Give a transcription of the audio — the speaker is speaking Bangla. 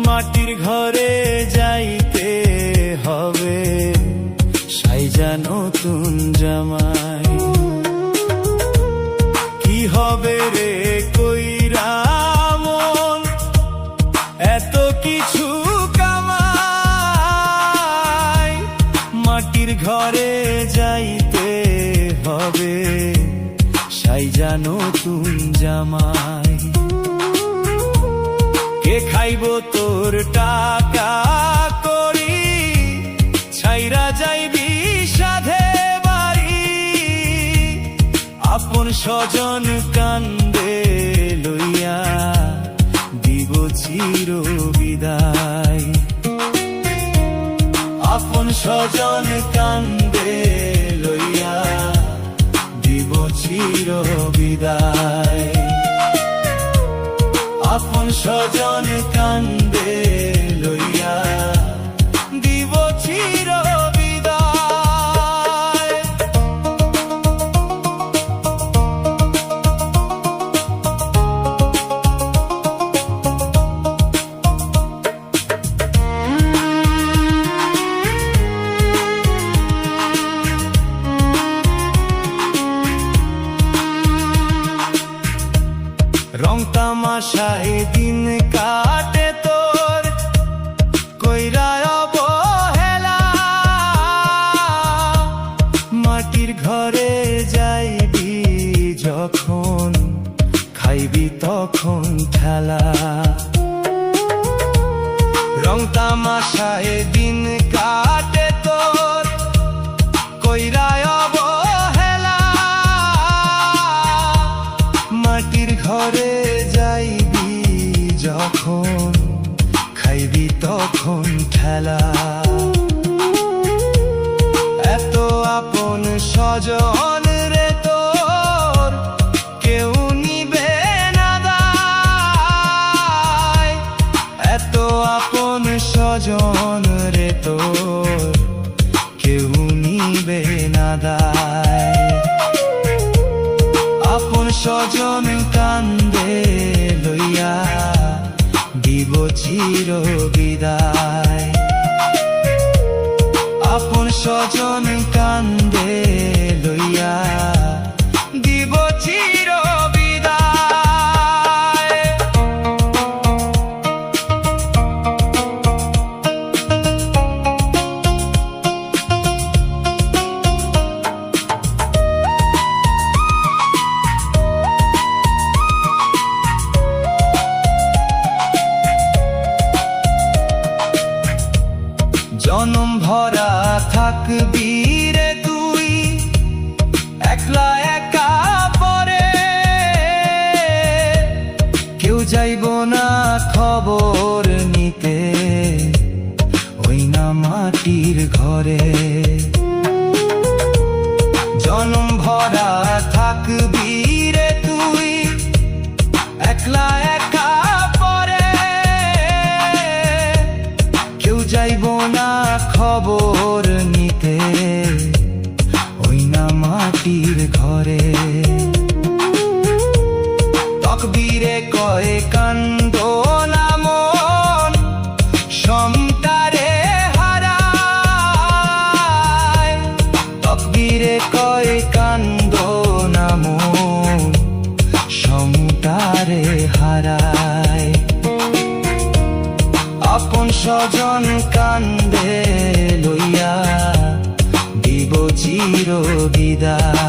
মাটির ঘরে যাইতে হবে সাইজা নতুন জামাই। কি হবে রে কইরা মন এত কিছু কামাই, মাটির ঘরে যাইতে হবে সাইজা নতুন জামাই। কে খাইব তোর টাকা করি, ছাইরা যাইবি সাধে বাড়ি, আপন স্বজন কান্দে লইয়া দিব চির বিদায়। আপন স্বজন কান্দে লইয়া দিব চির বিদায়। আপন স্বজন কান্দে লইয়া দিব চির বিদায়। রং তামাশায় দিন কাটে তোর কইরা অবহেলা, মাটির ঘরে যাইবি যখন খাইবি তখন ঠেলা। রং তামাশায় দিন কাটে তোর কইরা অবহেলা, মাটির ঘরে যাইবি যখন খাইবি তখন ঠেলা। এত আপন স্বজন রে তোর কেউ নিবে না দায়, এত আপন স্বজন রে তোর কেউ নিবে না দায়। আপন স্বজন কান্দে লইয়া দিব চির বিদায়। আপন স্বজন কান্দে লইয়া দিব চির বিদায়। জনম ভরা থাকবি রে তুই একলা একা পরে, কেউ যাইব না খবর নিতে ওই না মাটির ঘরে। জনম ভরা থাকবি রে তুই একলা একা পরে, কেউ যাইব না খবর নিতে ওই না মাটির ঘরে। তকবীরে কয় কান্দ না মন সমতারে হারায়, যারে হারায়। আপন স্বজন কান্দে লইয়া দিব চির বিদায়।